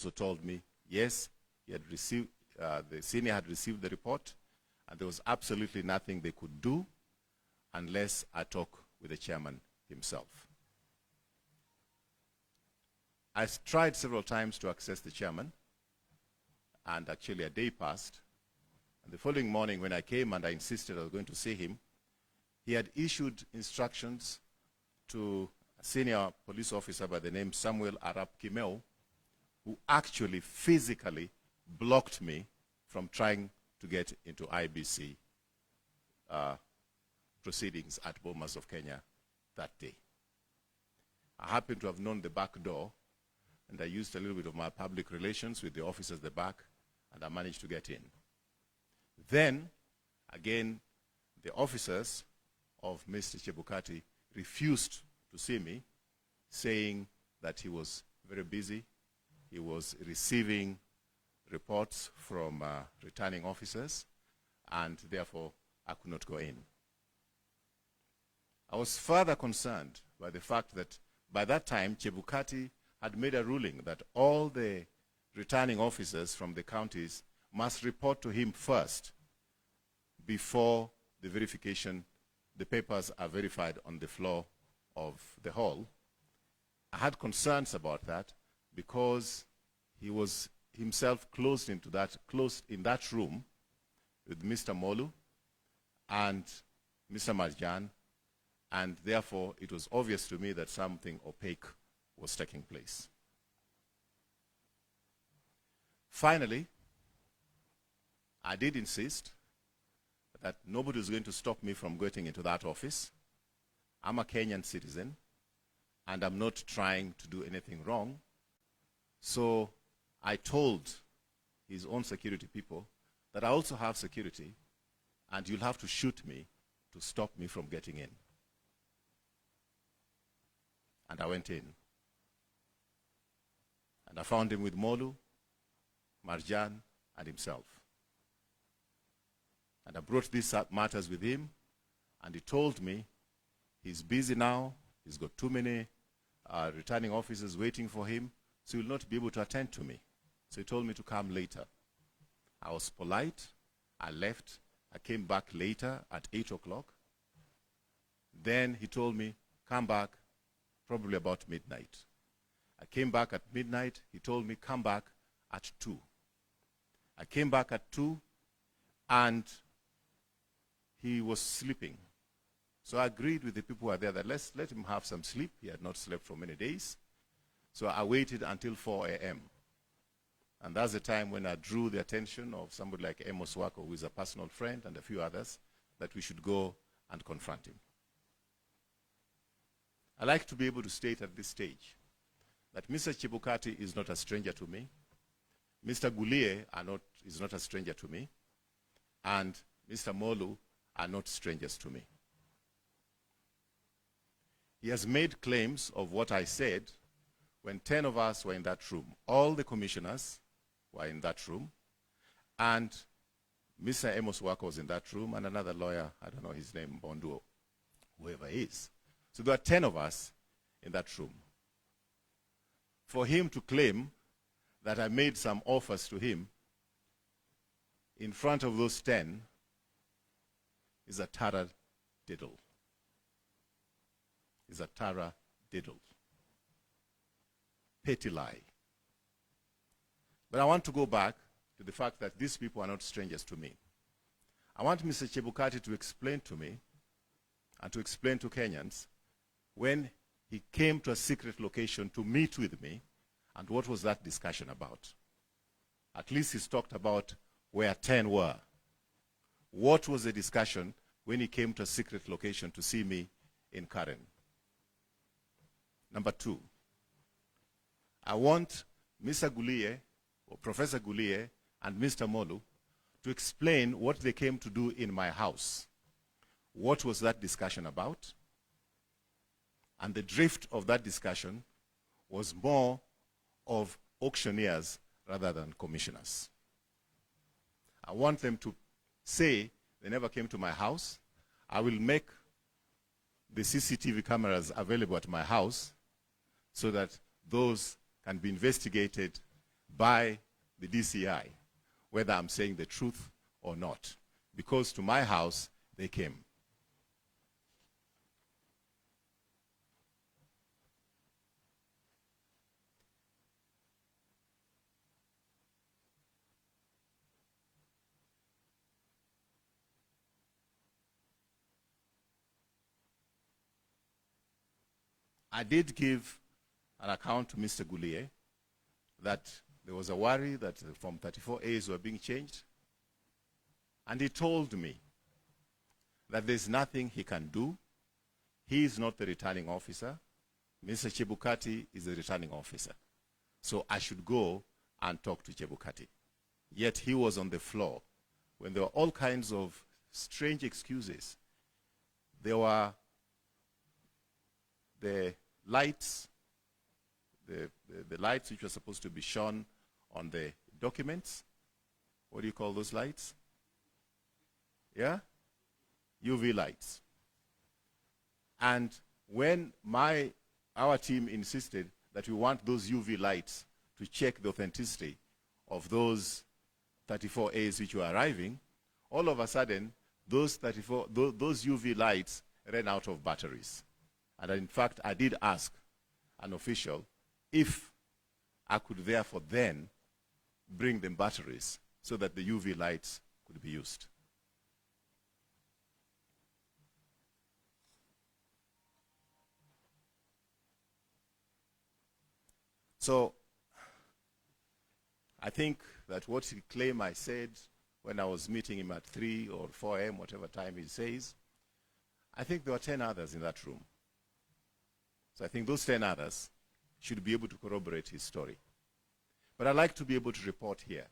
also told me, yes, he had received, the senior had received the report, and there was absolutely nothing they could do unless I talk with the chairman himself. I tried several times to access the chairman, and actually a day passed. And the following morning when I came and I insisted I was going to see him, he had issued instructions to a senior police officer by the name Samuel Arap Kimeu, who actually physically blocked me from trying to get into IBC proceedings at Bomas of Kenya that day. I happened to have known the back door, and I used a little bit of my public relations with the officers at the back, and I managed to get in. Then, again, the officers of Mr. Chebukati refused to see me, saying that he was very busy. He was receiving reports from returning officers, and therefore I could not go in. I was further concerned by the fact that by that time, Chebukati had made a ruling that all the returning officers from the counties must report to him first before the verification, the papers are verified on the floor of the hall. I had concerns about that because he was himself closed in that room with Mr. Molu and Mr. Marjan, and therefore it was obvious to me that something opaque was taking place. Finally, I did insist that nobody was going to stop me from getting into that office. I'm a Kenyan citizen, and I'm not trying to do anything wrong. So I told his own security people that I also have security, and you'll have to shoot me to stop me from getting in. And I went in. And I found him with Molu, Marjan, and himself. And I brought these matters with him, and he told me he's busy now, he's got too many returning officers waiting for him, so he will not be able to attend to me. So he told me to come later. I was polite, I left, I came back later at 8 o'clock. Then he told me, come back probably about midnight. I came back at midnight, he told me, come back at 2. I came back at 2, and he was sleeping. So I agreed with the people who were there that let's let him have some sleep. He had not slept for many days. So I waited until 4 a.m. And that's the time when I drew the attention of somebody like Amos Wako, who is a personal friend, and a few others, that we should go and confront him. I like to be able to state at this stage that Mr. Chebukati is not a stranger to me. Mr. Gulliye is not a stranger to me. And Mr. Molu are not strangers to me. He has made claims of what I said when 10 of us were in that room. All the commissioners were in that room, and Mr. Amos Wako was in that room, and another lawyer, I don't know his name, Bonduo, whoever he is. So there are 10 of us in that room. For him to claim that I made some offers to him in front of those 10 is a tara diddle. Is a tara diddle. Petty lie. But I want to go back to the fact that these people are not strangers to me. I want Mr. Chebukati to explain to me and to explain to Kenyans when he came to a secret location to meet with me, and what was that discussion about. At least he's talked about where 10 were. What was the discussion when he came to a secret location to see me in Karen? Number 2, I want Mr. Gulliye, or Professor Gulliye, and Mr. Molu to explain what they came to do in my house. What was that discussion about? And the drift of that discussion was more of auctioneers rather than commissioners. I want them to say they never came to my house. I will make the CCTV cameras available at my house so that those can be investigated by the DCI whether I'm saying the truth or not, because to my house they came. I did give an account to Mr. Gulliye that there was a worry that from 34 A's were being changed. And he told me that there's nothing he can do. He is not the returning officer. Mr. Chebukati is the returning officer. So I should go and talk to Chebukati. Yet he was on the floor when there were all kinds of strange excuses. There were the lights, the lights which were supposed to be shown on the documents. What do you call those lights? Yeah? UV lights. And when our team insisted that we want those UV lights to check the authenticity of those 34 A's which were arriving, all of a sudden, those UV lights ran out of batteries. And in fact, I did ask an official if I could therefore then bring them batteries so that the UV lights could be used. So I think that what he claimed I said when I was meeting him at 3 or 4 a.m., whatever time he says, I think there were 10 others in that room. So I think those 10 others should be able to corroborate his story. But I'd like to be able to report here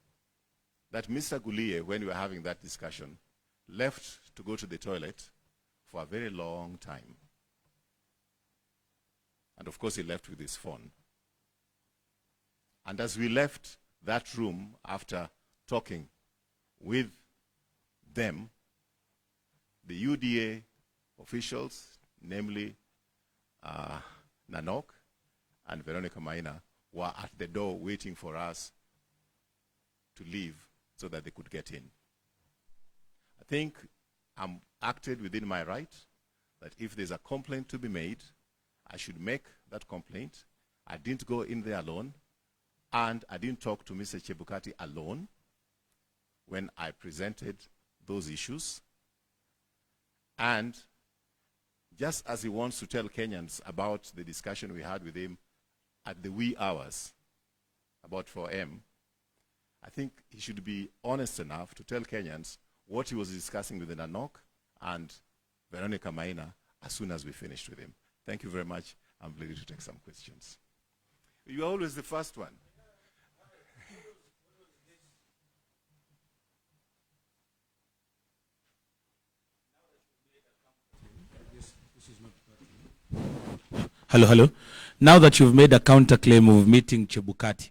that Mr. Gulliye, when we were having that discussion, left to go to the toilet for a very long time. And of course, he left with his phone. And as we left that room after talking with them, the UDA officials, namely Nanok and Veronica Maina, were at the door waiting for us to leave so that they could get in. I think I'm acted within my right that if there's a complaint to be made, I should make that complaint. I didn't go in there alone, and I didn't talk to Mr. Chebukati alone when I presented those issues. And just as he wants to tell Kenyans about the discussion we had with him at the wee hours, about 4 a.m., I think he should be honest enough to tell Kenyans what he was discussing with Nanok and Veronica Maina as soon as we finished with him. Thank you very much. I'm ready to take some questions. You're always the first one. Hello. Now that you've made a counterclaim of meeting Chebukati,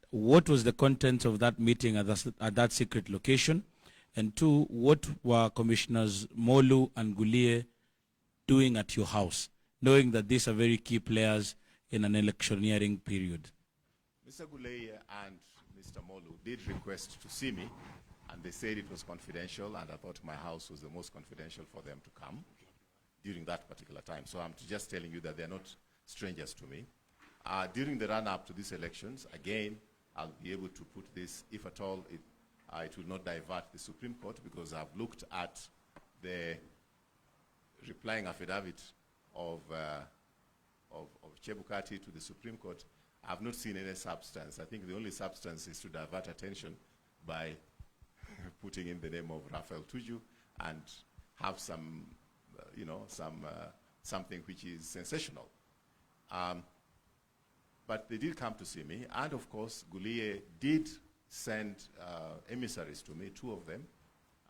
what was the content of that meeting at that secret location? And two, what were Commissioners Molu and Gulliye doing at your house, knowing that these are very key players in an electioneering period? Mr. Gulliye and Mr. Molu did request to see me, and they said it was confidential, and I thought my house was the most confidential for them to come during that particular time. So I'm just telling you that they're not strangers to me. During the run-up to these elections, again, I'll be able to put this, if at all, it will not divert the Supreme Court, because I've looked at the replying affidavit of Chebukati to the Supreme Court. I've not seen any substance. I think the only substance is to divert attention by putting in the name of Raphael Tuju and have some something which is sensational. But they did come to see me, and of course, Gulliye did send emissaries to me, 2 of them.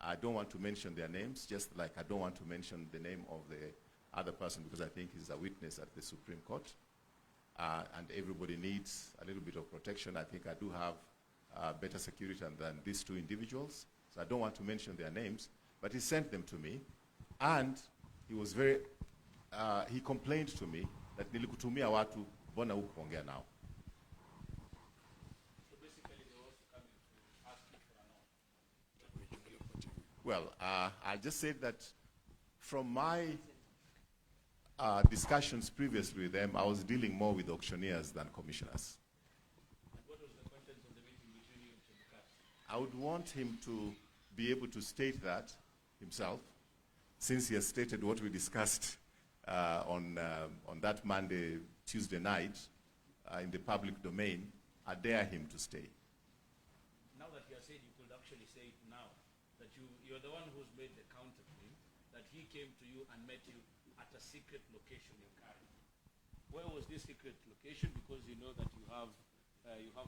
I don't want to mention their names, just like I don't want to mention the name of the other person, because I think he's a witness at the Supreme Court. And everybody needs a little bit of protection. I think I do have better security than these 2 individuals. So I don't want to mention their names, but he sent them to me. And he was he complained to me that nilikutumia watu, mbona hukuongea nao? Well, I just said that from my discussions previously with them, I was dealing more with auctioneers than commissioners. And what was the contents of the meeting between you and Chebukati? I would want him to be able to state that himself, since he has stated what we discussed on that Monday, Tuesday night in the public domain. I dare him to stay. Now that you have said, you could actually say it now, that you're the one who's made the counterclaim, that he came to you and met you at a secret location in Kari. Where was this secret location? Because you know that you have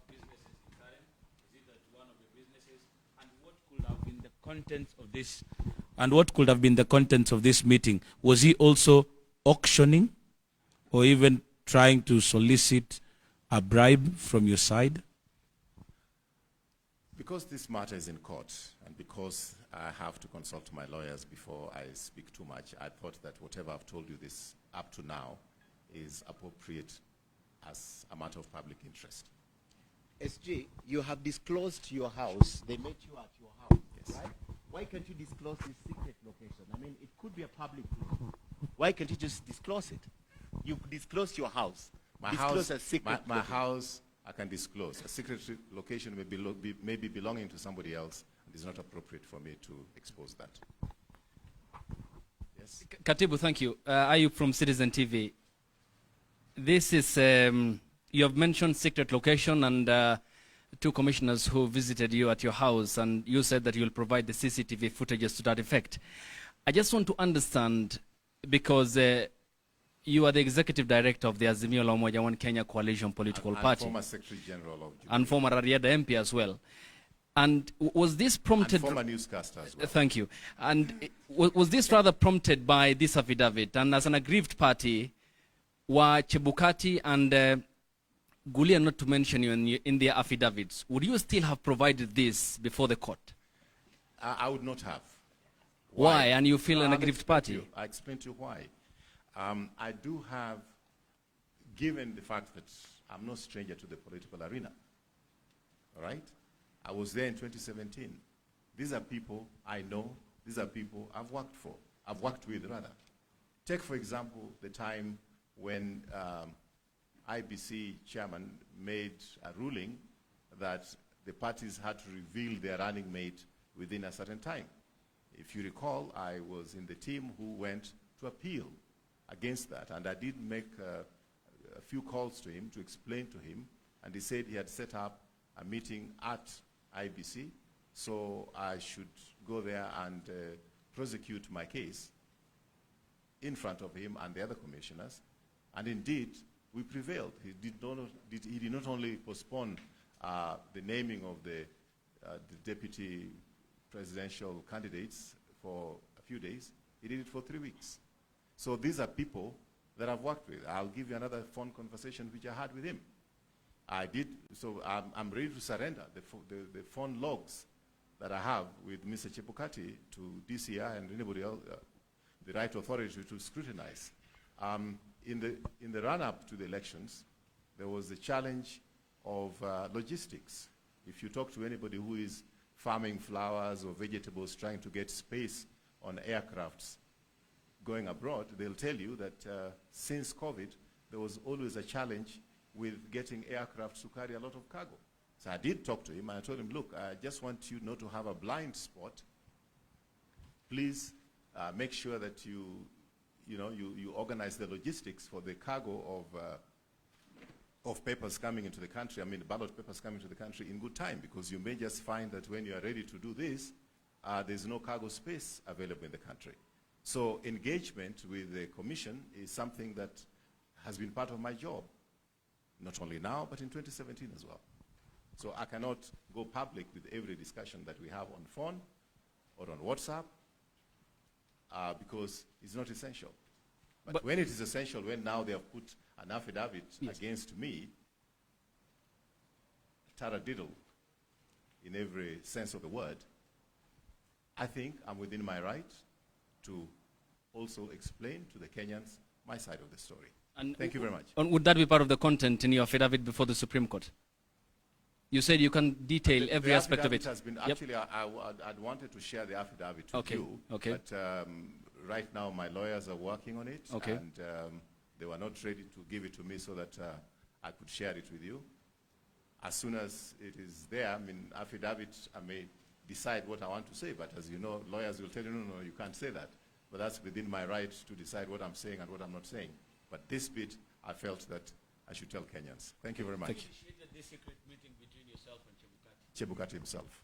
businesses in Karen. Is it at one of the businesses? And what could have been the contents of this? And what could have been the contents of this meeting? Was he also auctioning, or even trying to solicit a bribe from your side? Because this matter is in court, and because I have to consult my lawyers before I speak too much, I thought that whatever I've told you this up to now is appropriate as a matter of public interest. SG, you have disclosed your house. They met you at your house, Yes. right? Why can't you disclose this secret location? I mean, it could be a public thing. Why can't you just disclose it? You disclosed your house. My Disclose house, a secret my location. house, I can disclose. A secret location may be belonging to somebody else. It is not appropriate for me to expose that. Yes. Katibu, thank you. Ayub from Citizen TV. This is, you have mentioned secret location and two commissioners who visited you at your house, and you said that you will provide the CCTV footages to that effect. I just want to understand, because you are the executive director of the Azimio la Umoja One Kenya Coalition political And party. former Secretary General of Jubilee. And former Rarieda MP as well. And was this prompted... And former newscaster as well. Thank you. And was this rather prompted by this affidavit? And as an aggrieved party, were Chebukati and Gulliye, not to mention you in their affidavits, would you still have provided this before the court? I would not have. Why? And you feel an I'll aggrieved explain to party? you. I explain to you why. I do have, given the fact that I'm no stranger to the political arena, all right? I was there in 2017. These are people I know. These are people I've worked for. I've worked with, rather. Take, for example, the time when IBC chairman made a ruling that the parties had to reveal their running mate within a certain time. If you recall, I was in the team who went to appeal against that, and I did make a few calls to him to explain to him, and he said he had set up a meeting at IBC, so I should go there and prosecute my case in front of him and the other commissioners, and indeed, we prevailed. He did not only postpone the naming of the deputy presidential candidates for a few days, he did it for 3 weeks. So these are people that I've worked with. I'll give you another phone conversation which I had with him. I did, so I'm ready to surrender the phone logs that I have with Mr. Chebukati to DCI and anybody else, the right authority to scrutinize. In the run-up to the elections, there was a challenge of logistics. If you talk to anybody who is farming flowers or vegetables, trying to get space on aircrafts going abroad, they'll tell you that since COVID, there was always a challenge with getting aircraft to carry a lot of cargo. So I did talk to him, and I told him, look, I just want you not to have a blind spot. Please make sure that you organize the logistics for the cargo of papers coming into the country, ballot papers coming to the country in good time, because you may just find that when you are ready to do this, there's no cargo space available in the country. So engagement with the commission is something that has been part of my job, not only now, but in 2017 as well. So I cannot go public with every discussion that we have on phone or on WhatsApp because it's not essential. But when it is essential, when now they have put an affidavit against me, taradiddle in every sense of the word, I think I'm within my right to also explain to the Kenyans my side of the story. And thank you very much. Would that be part of the content in your affidavit before the Supreme Court? You said you can detail every The aspect of it. affidavit has been, Yep. actually, I'd wanted to share the affidavit with Okay, you. okay. But right now, my lawyers are working on it. Okay. And they were not ready to give it to me so that I could share it with you. As soon as it is there, I mean, affidavit, I may decide what I want to say. But as you know, lawyers will tell you, no, you can't say that. But that's within my right to decide what I'm saying and what I'm not saying. But this bit, I felt that I should tell Kenyans. Thank you very much. Thank you. Initiated this secret meeting between yourself and Chebukati? Chebukati himself.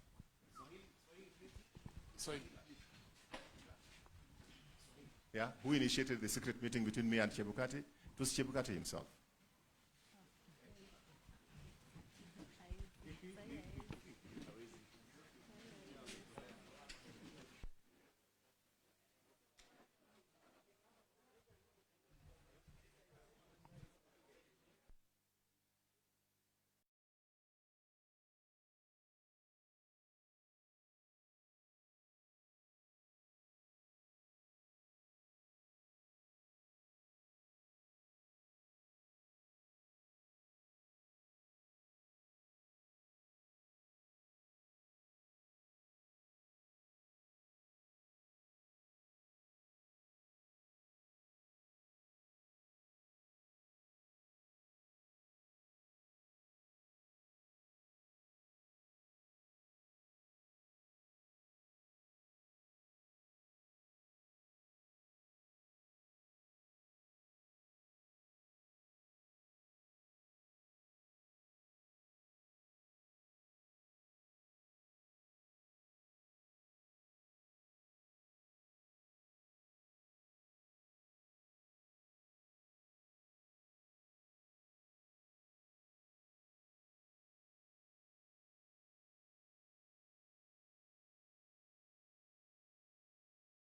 Sorry. Yeah? Who initiated the secret meeting between me and Chebukati? It was Chebukati himself.